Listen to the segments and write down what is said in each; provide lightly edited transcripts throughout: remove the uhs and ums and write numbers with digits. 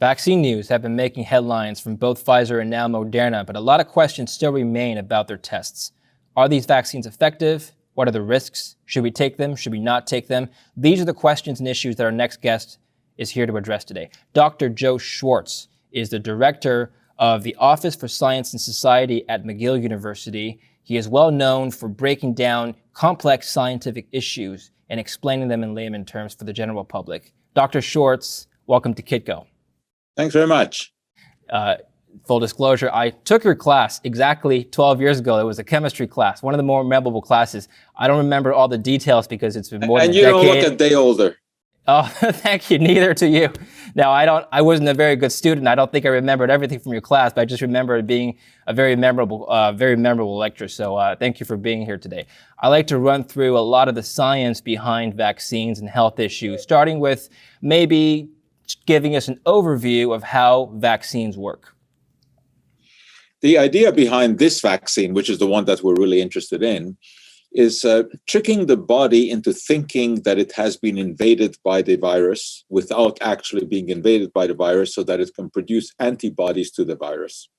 Vaccine news have been making headlines from both Pfizer and now Moderna, but a lot of questions still remain about their tests. Are these vaccines effective? What are the risks? Should we take them? Should we not take them? These are the questions and issues that our next guest is here to address today. Dr. Joe Schwarcz is the director of the Office for Science and Society at McGill University. He is well known for breaking down complex scientific issues and explaining them in layman terms for the general public. Dr. Schwarcz, welcome to Kitco. Thanks very much. Full disclosure, I took your class exactly 12 years ago. It was a chemistry class, one of the more memorable classes. I don't remember all the details because it's been more than a decade. And you don't look a day older. Oh, thank you. Neither to you. Now, I wasn't a very good student. I don't think I remembered everything from your class, but I just remember it being a very memorable lecture. So thank you for being here today. I like to run through a lot of the science behind vaccines and health issues, starting with maybe giving us an overview of how vaccines work. The idea behind this vaccine, which is the one that we're really interested in, is tricking the body into thinking that it has been invaded by the virus without actually being invaded by the virus so that it can produce antibodies to the virus.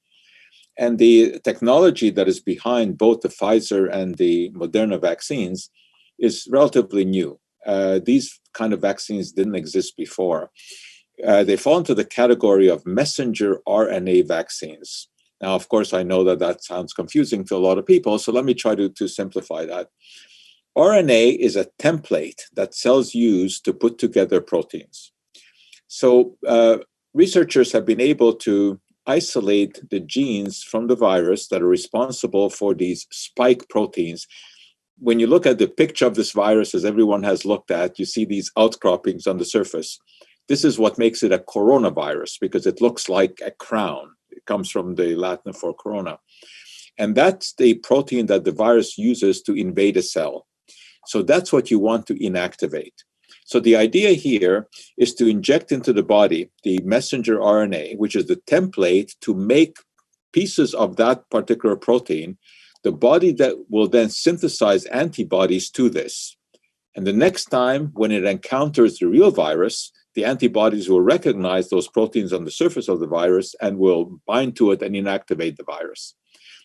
And the technology that is behind both the Pfizer and the Moderna vaccines is relatively new. These kind of vaccines didn't exist before. They fall into the category of messenger RNA vaccines. Now, of course, I know that sounds confusing to a lot of people, so let me try to simplify that. RNA is a template that cells use to put together proteins. So researchers have been able to isolate the genes from the virus that are responsible for these spike proteins. When you look at the picture of this virus, as everyone has looked at, you see these outcroppings on the surface. This is what makes it a coronavirus, because it looks like a crown. It comes from the Latin for corona. And that's the protein that the virus uses to invade a cell. So that's what you want to inactivate. So the idea here is to inject into the body the messenger RNA, which is the template to make pieces of that particular protein, the body that will then synthesize antibodies to this. And the next time when it encounters the real virus, the antibodies will recognize those proteins on the surface of the virus and will bind to it and inactivate the virus.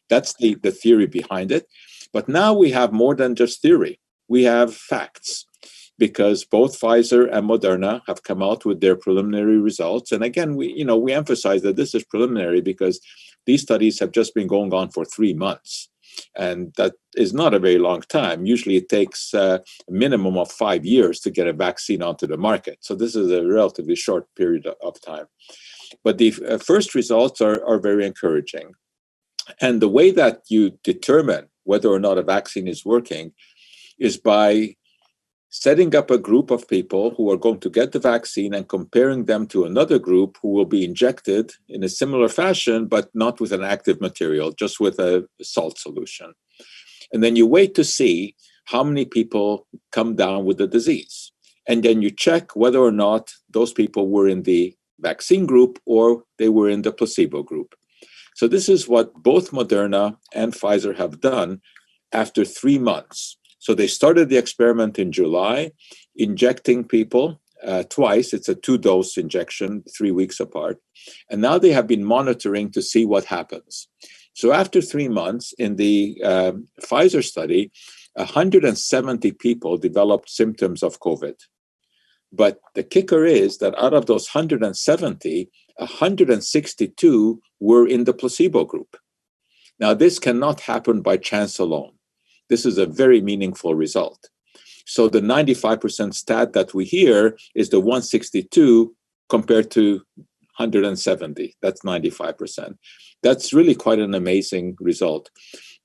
That's the theory behind it. But now we have more than just theory. We have facts, because both Pfizer and Moderna have come out with their preliminary results. And again, we emphasize that this is preliminary because these studies have just been going on for 3 months. And that is not a very long time. Usually it takes a minimum of 5 years to get a vaccine onto the market. So this is a relatively short period of time. But the first results are very encouraging. And the way that you determine whether or not a vaccine is working is by setting up a group of people who are going to get the vaccine and comparing them to another group who will be injected in a similar fashion, but not with an active material, just with a salt solution. And then you wait to see how many people come down with the disease. And then you check whether or not those people were in the vaccine group or they were in the placebo group. So this is what both Moderna and Pfizer have done after 3 months. So they started the experiment in July, injecting people twice. It's a 2-dose injection, 3 weeks apart. And now they have been monitoring to see what happens. So after 3 months in the Pfizer study, 170 people developed symptoms of COVID. But the kicker is that out of those 170, 162 were in the placebo group. Now, this cannot happen by chance alone. This is a very meaningful result. So the 95% stat that we hear is the 162 compared to 170. That's 95%. That's really quite an amazing result.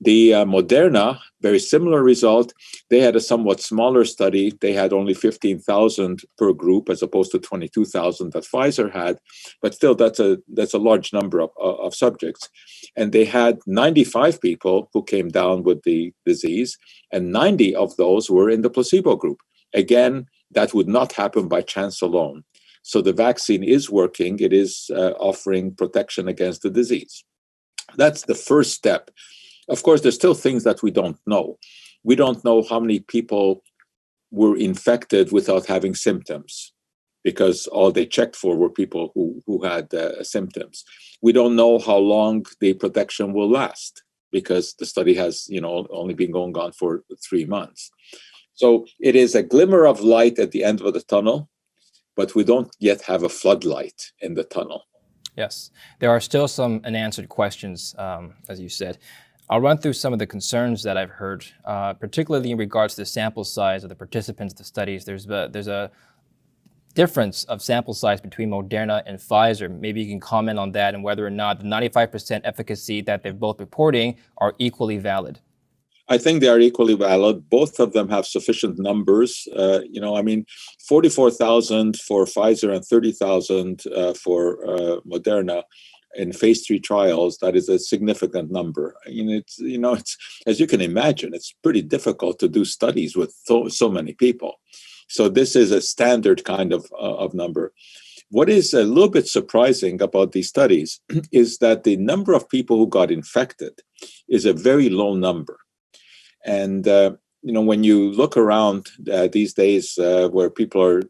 The Moderna, very similar result. They had a somewhat smaller study. They had only 15,000 per group as opposed to 22,000 that Pfizer had. But still, that's a large number of subjects. And they had 95 people who came down with the disease, and 90 of those were in the placebo group. Again, that would not happen by chance alone. So the vaccine is working. It is offering protection against the disease. That's the first step. Of course, there's still things that we don't know. We don't know how many people were infected without having symptoms. because all they checked for were people who had symptoms. We don't know how long the protection will last because the study has, only been going on for 3 months. So it is a glimmer of light at the end of the tunnel, but we don't yet have a floodlight in the tunnel. Yes, there are still some unanswered questions, as you said. I'll run through some of the concerns that I've heard, particularly in regards to the sample size of the participants of the studies. There's a difference of sample size between Moderna and Pfizer. Maybe you can comment on that and whether or not the 95% efficacy that they're both reporting are equally valid. I think they are equally valid. Both of them have sufficient numbers. 44,000 for Pfizer and 30,000 for Moderna in phase 3 trials. That is a significant number. It's as you can imagine, it's pretty difficult to do studies with so many people. So this is a standard kind of number. What is a little bit surprising about these studies is that the number of people who got infected is a very low number. And, when you look around these days where people are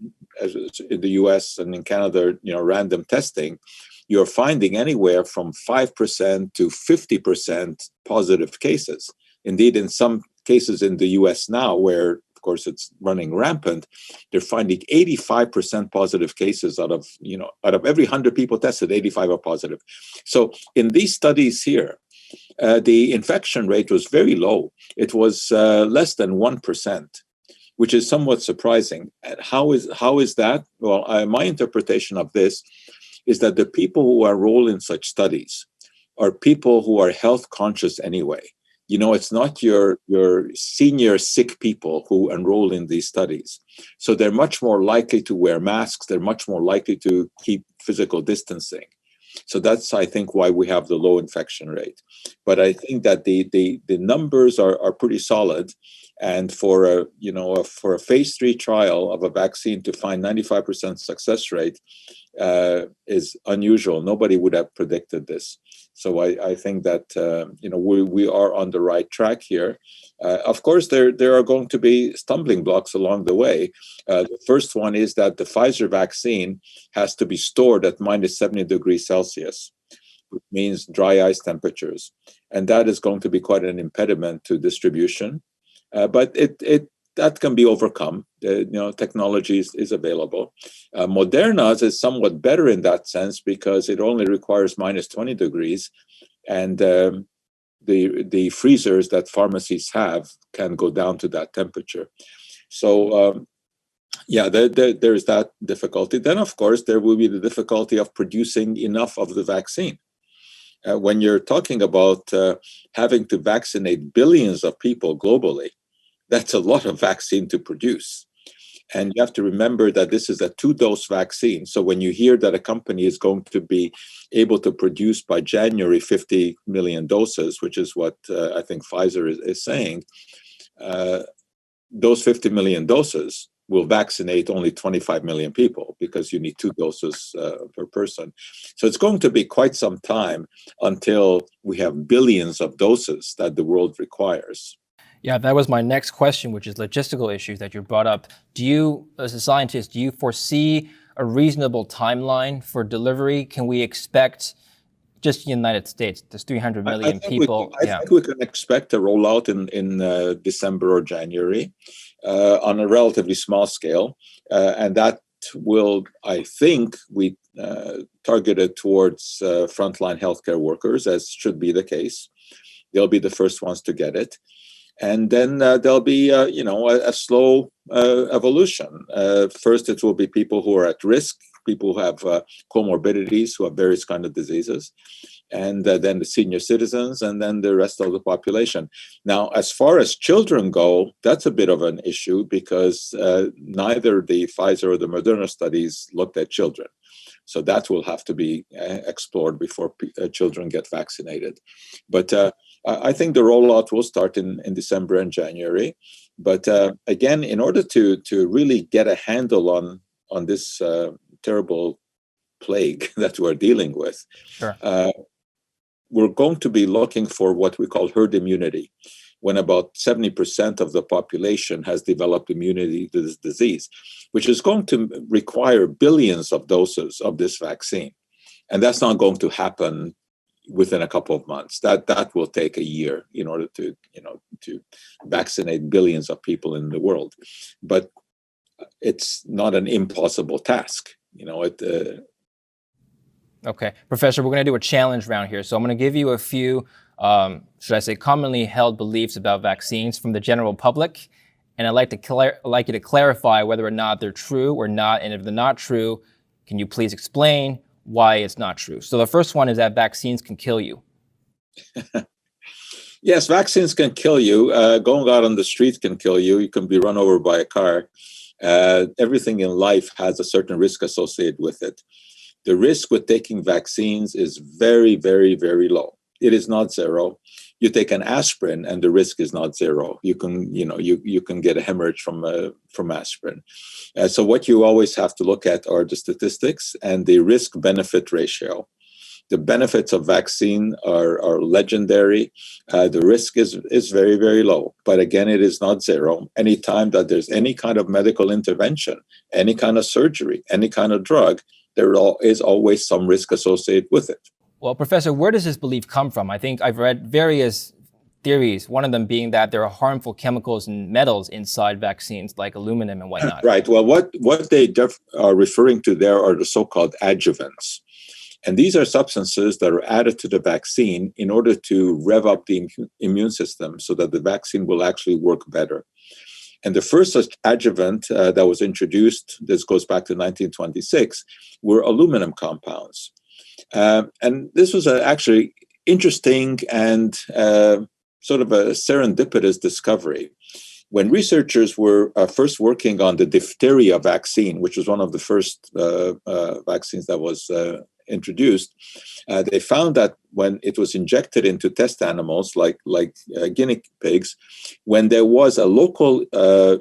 in the US and in Canada, random testing, you're finding anywhere from 5% to 50% positive cases. Indeed, in some cases in the US now, where of course it's running rampant, they're finding 85% positive cases out of every 100 people tested, 85 are positive. So in these studies here, the infection rate was very low. It was less than 1%, which is somewhat surprising. And how is that? Well, my interpretation of this is that the people who enroll in such studies are people who are health conscious anyway. It's not your senior sick people who enroll in these studies. So they're much more likely to wear masks. They're much more likely to keep physical distancing. So that's, I think, why we have the low infection rate. But I think that the numbers are pretty solid. And for a phase 3 trial of a vaccine to find 95% success rate is unusual. Nobody would have predicted this. So I think that we are on the right track here. Of course, there are going to be stumbling blocks along the way. The first one is that the Pfizer vaccine has to be stored at minus 70 degrees Celsius, which means dry ice temperatures, and that is going to be quite an impediment to distribution. But that can be overcome. Technology is available. Moderna's is somewhat better in that sense because it only requires minus 20 degrees, and the freezers that pharmacies have can go down to that temperature. So there's that difficulty. Then, of course, there will be the difficulty of producing enough of the vaccine. When you're talking about having to vaccinate billions of people globally, that's a lot of vaccine to produce. And you have to remember that this is a 2-dose vaccine. So when you hear that a company is going to be able to produce by January 50 million doses, which is what I think Pfizer is saying, those 50 million doses will vaccinate only 25 million people because you need 2 doses per person. So it's going to be quite some time until we have billions of doses that the world requires. Yeah, that was my next question, which is logistical issues that you brought up. Do you, as a scientist, do you foresee a reasonable timeline for delivery? Can we expect just the United States, there's 300 million people? I think we can expect a rollout in December or January on a relatively small scale. And that will, I think, we targeted towards frontline healthcare workers, as should be the case. They'll be the first ones to get it. And then there'll be, a slow evolution. First, it will be people who are at risk, people who have comorbidities, who have various kinds of diseases, and then the senior citizens, and then the rest of the population. Now, as far as children go, that's a bit of an issue because neither the Pfizer or the Moderna studies looked at children. So that will have to be explored before children get vaccinated. But I think the rollout will start in December and January. But again, in order to really get a handle on this terrible plague that we're dealing with, sure. We're going to be looking for what we call herd immunity, when about 70% of the population has developed immunity to this disease, which is going to require billions of doses of this vaccine. And that's not going to happen within a couple of months. That will take a year in order to vaccinate billions of people in the world. But it's not an impossible task. Okay, Professor, we're going to do a challenge round here. So I'm going to give you a few, should I say, commonly held beliefs about vaccines from the general public. And I'd like you to clarify whether or not they're true or not. And if they're not true, can you please explain why it's not true? So the first one is that vaccines can kill you. Yes, vaccines can kill you. Going out on the street can kill you. You can be run over by a car. Everything in life has a certain risk associated with it. The risk with taking vaccines is very, very, very low. It is not zero. You take an aspirin and the risk is not zero. You can get a hemorrhage from aspirin. So what you always have to look at are the statistics and the risk-benefit ratio. The benefits of vaccine are legendary. The risk is very, very low. But again, it is not zero. Anytime that there's any kind of medical intervention, any kind of surgery, any kind of drug, there is always some risk associated with it. Well, Professor, where does this belief come from? I think I've read various theories, one of them being that there are harmful chemicals and metals inside vaccines like aluminum and whatnot. Right. Well, what they are referring to there are the so-called adjuvants. And these are substances that are added to the vaccine in order to rev up the immune system so that the vaccine will actually work better. And the first such adjuvant that was introduced, this goes back to 1926, were aluminum compounds. And this was actually interesting and sort of a serendipitous discovery. When researchers were first working on the diphtheria vaccine, which was one of the first vaccines that was introduced, they found that when it was injected into test animals like guinea pigs, when there was a local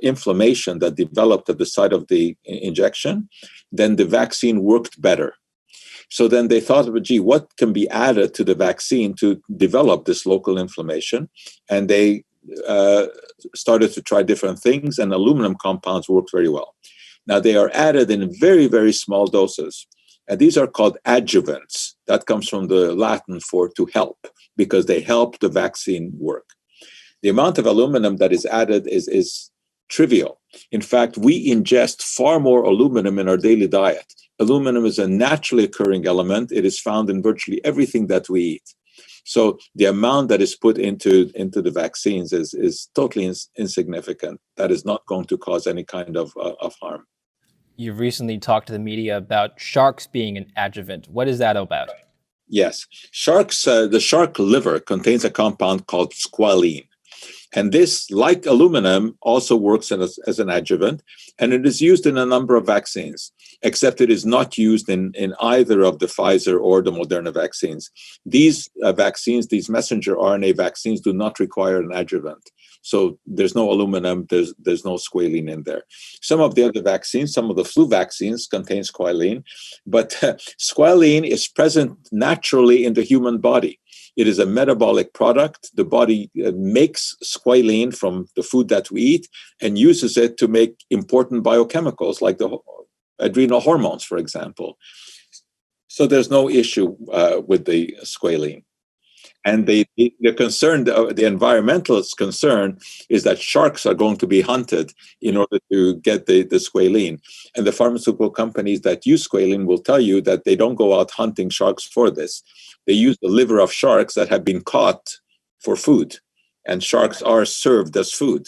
inflammation that developed at the site of the injection, then the vaccine worked better. So then they thought, gee, what can be added to the vaccine to develop this local inflammation? And they started to try different things, and aluminum compounds worked very well. Now, they are added in very, very small doses. And these are called adjuvants. That comes from the Latin for to help, because they help the vaccine work. The amount of aluminum that is added is trivial. In fact, we ingest far more aluminum in our daily diet. Aluminum is a naturally occurring element. It is found in virtually everything that we eat. So the amount that is put into the vaccines is totally insignificant. That is not going to cause any kind of harm. You've recently talked to the media about sharks being an adjuvant. What is that about? Yes. Sharks, the shark liver contains a compound called squalene. And this, like aluminum, also works as an adjuvant, and it is used in a number of vaccines, except it is not used in either of the Pfizer or the Moderna vaccines. These vaccines, these messenger RNA vaccines, do not require an adjuvant. So there's no aluminum, there's no squalene in there. Some of the other vaccines, some of the flu vaccines contain squalene, but squalene is present naturally in the human body. It is a metabolic product. The body makes squalene from the food that we eat and uses it to make important biochemicals like the adrenal hormones, for example. So there's no issue with the squalene. And the concern, the environmentalist concern, is that sharks are going to be hunted in order to get the squalene. And the pharmaceutical companies that use squalene will tell you that they don't go out hunting sharks for this. They use the liver of sharks that have been caught for food. And sharks are served as food,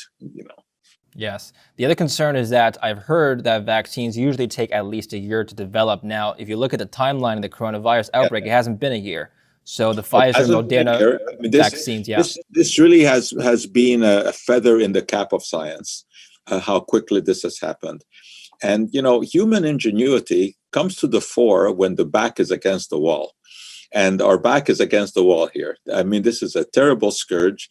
Yes. The other concern is that I've heard that vaccines usually take at least a year to develop. Now, if you look at the timeline of the coronavirus outbreak, It hasn't been a year. So the Pfizer and Moderna vaccines, This really has been a feather in the cap of science, how quickly this has happened. And, human ingenuity comes to the fore when the back is against the wall. And our back is against the wall here. I mean, this is a terrible scourge.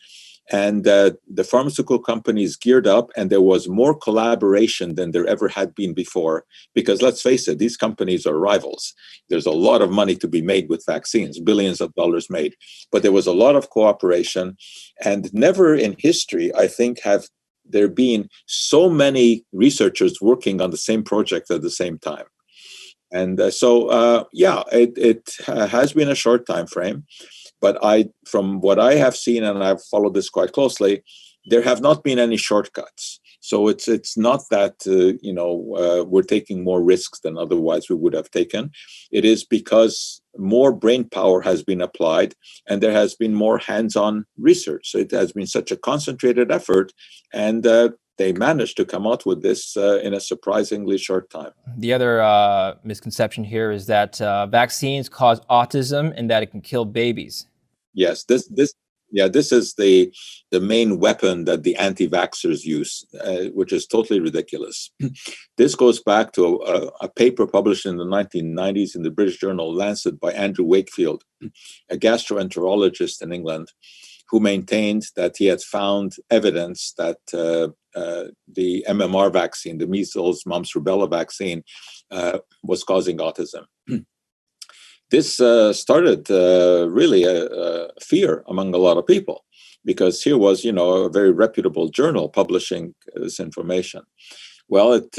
And the pharmaceutical companies geared up, and there was more collaboration than there ever had been before. Because let's face it, these companies are rivals. There's a lot of money to be made with vaccines, billions of dollars made. But there was a lot of cooperation, and never in history, I think, have there been so many researchers working on the same project at the same time. And it has been a short time frame. But from what I have seen, and I've followed this quite closely, there have not been any shortcuts. So it's not that we're taking more risks than otherwise we would have taken. It is because more brain power has been applied, and there has been more hands-on research. So it has been such a concentrated effort, and they managed to come out with this in a surprisingly short time. The other misconception here is that vaccines cause autism and that it can kill babies. Yes, this is the main weapon that the anti-vaxxers use, which is totally ridiculous. This goes back to a paper published in the 1990s in the British journal Lancet by Andrew Wakefield, a gastroenterologist in England, who maintained that he had found evidence that the MMR vaccine, the measles, mumps, rubella vaccine, was causing autism. This started really a fear among a lot of people, because here was, a very reputable journal publishing this information. Well, it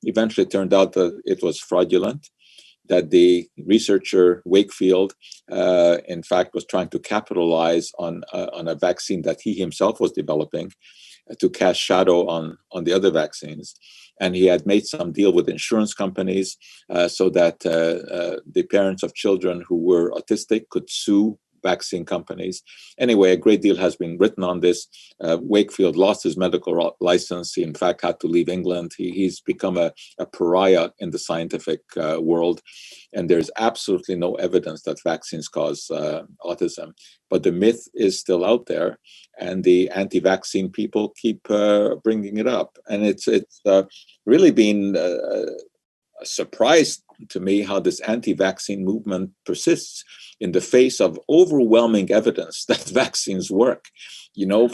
eventually turned out that it was fraudulent, that the researcher Wakefield, in fact, was trying to capitalize on a vaccine that he himself was developing to cast shadow on the other vaccines. And he had made some deal with insurance companies so that the parents of children who were autistic could sue vaccine companies. Anyway, a great deal has been written on this. Wakefield lost his medical license. He, in fact, had to leave England. He's become a pariah in the scientific world. And there's absolutely no evidence that vaccines cause autism. But the myth is still out there, and the anti-vaccine people keep bringing it up. And it's really been a surprise to me how this anti-vaccine movement persists in the face of overwhelming evidence that vaccines work.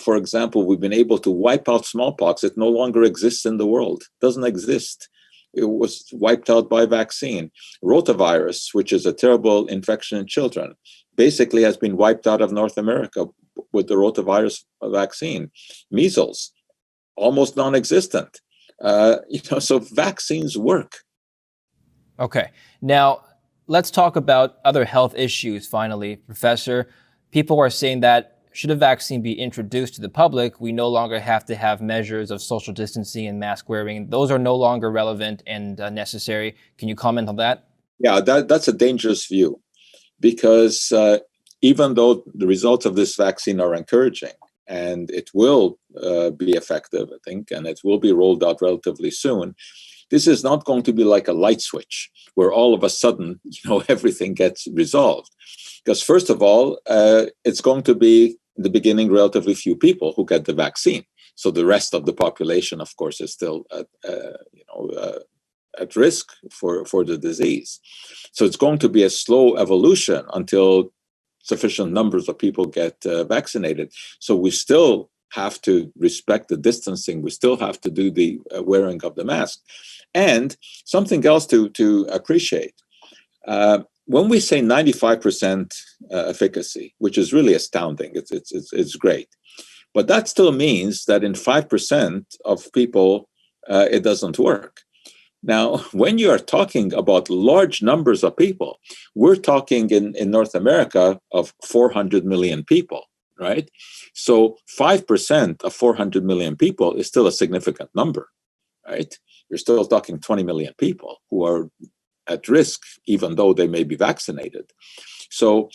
For example, we've been able to wipe out smallpox. It no longer exists in the world, doesn't exist. It was wiped out by vaccine. Rotavirus, which is a terrible infection in children, basically has been wiped out of North America with the rotavirus vaccine. Measles, almost non-existent. So vaccines work. Okay. Now, let's talk about other health issues finally. Professor, people are saying that should a vaccine be introduced to the public, we no longer have to have measures of social distancing and mask wearing. Those are no longer relevant and necessary. Can you comment on that? Yeah, that's a dangerous view, because even though the results of this vaccine are encouraging, and it will be effective, I think, and it will be rolled out relatively soon, this is not going to be like a light switch where all of a sudden, everything gets resolved. Because first of all, it's going to be in the beginning relatively few people who get the vaccine. So the rest of the population, of course, is still at risk for the disease. So it's going to be a slow evolution until sufficient numbers of people get vaccinated. So we still have to respect the distancing. We still have to do the wearing of the mask. And something else to appreciate. When we say 95% efficacy, which is really astounding, it's great. But that still means that in 5% of people, it doesn't work. Now, when you are talking about large numbers of people, we're talking in North America of 400 million people, right? So 5% of 400 million people is still a significant number, right? You're still talking 20 million people who are at risk, even though they may be vaccinated. So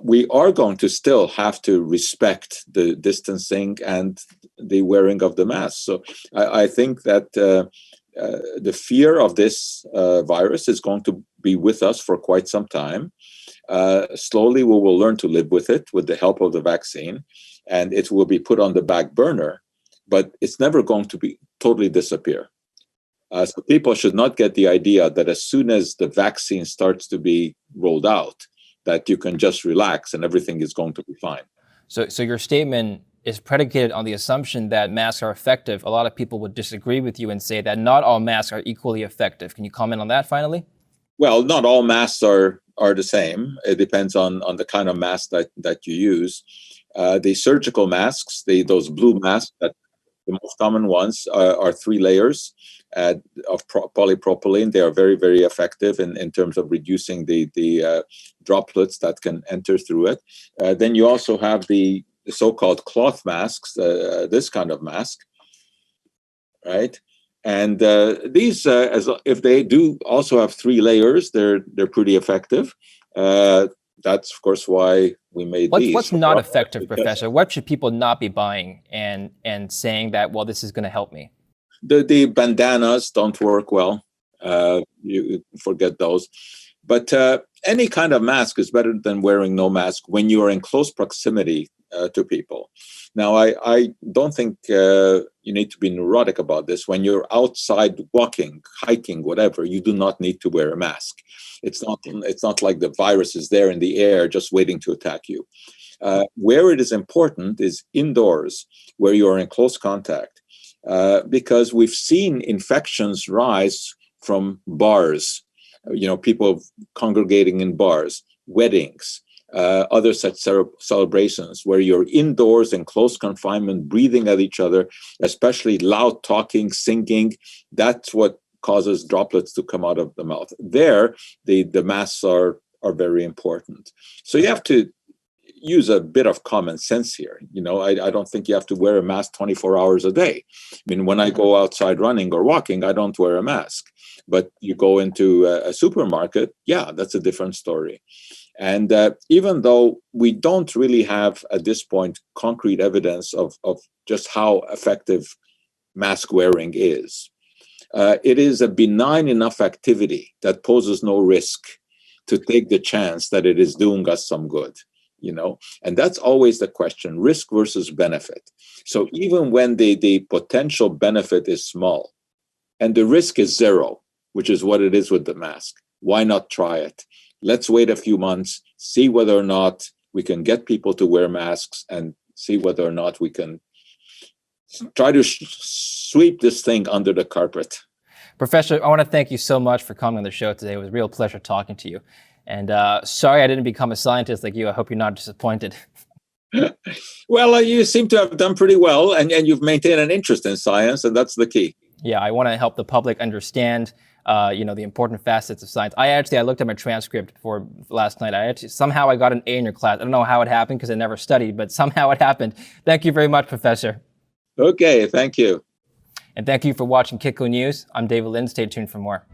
we are going to still have to respect the distancing and the wearing of the mask. So I think that the fear of this virus is going to be with us for quite some time. Slowly, we will learn to live with it with the help of the vaccine, and it will be put on the back burner, but it's never going to be totally disappear. So people should not get the idea that as soon as the vaccine starts to be rolled out, that you can just relax and everything is going to be fine. So your statement is predicated on the assumption that masks are effective, a lot of people would disagree with you and say that not all masks are equally effective. Can you comment on that finally? Well, not all masks are the same. It depends on the kind of mask that you use. The surgical masks, those blue masks, that the most common ones are 3 layers of polypropylene. They are very, very effective in terms of reducing the droplets that can enter through it. Then you also have the so-called cloth masks, this kind of mask, right? And these, if they do also have 3 layers, they're pretty effective. That's of course why we made these. What's not effective, Professor? What should people not be buying and saying that, well, this is going to help me? The bandanas don't work well. You forget those. But any kind of mask is better than wearing no mask when you are in close proximity to people. Now, I don't think you need to be neurotic about this. When you're outside walking, hiking, whatever, you do not need to wear a mask. It's not like the virus is there in the air just waiting to attack you. Where it is important is indoors, where you are in close contact, because we've seen infections rise from bars, people congregating in bars, weddings, other such celebrations where you're indoors in close confinement, breathing at each other, especially loud talking, singing. That's what causes droplets to come out of the mouth. There, the masks are very important. So you have to use a bit of common sense here. I don't think you have to wear a mask 24 hours a day. I mean, when I go outside running or walking, I don't wear a mask. But you go into a supermarket, yeah, that's a different story. And even though we don't really have, at this point, concrete evidence of just how effective mask wearing is, it is a benign enough activity that poses no risk to take the chance that it is doing us some good. And that's always the question, risk versus benefit. So even when the potential benefit is small and the risk is 0, which is what it is with the mask, why not try it? Let's wait a few months, see whether or not we can get people to wear masks and see whether or not we can try to sweep this thing under the carpet. Professor, I want to thank you so much for coming on the show today. It was a real pleasure talking to you. And sorry I didn't become a scientist like you. I hope you're not disappointed. Well, you seem to have done pretty well, and you've maintained an interest in science, and that's the key. Yeah, I want to help the public understand, the important facets of science. I looked at my transcript for last night. Somehow I got an A in your class. I don't know how it happened because I never studied, but somehow it happened. Thank you very much, Professor. Okay, thank you. And thank you for watching Kitco News. I'm David Lynn. Stay tuned for more.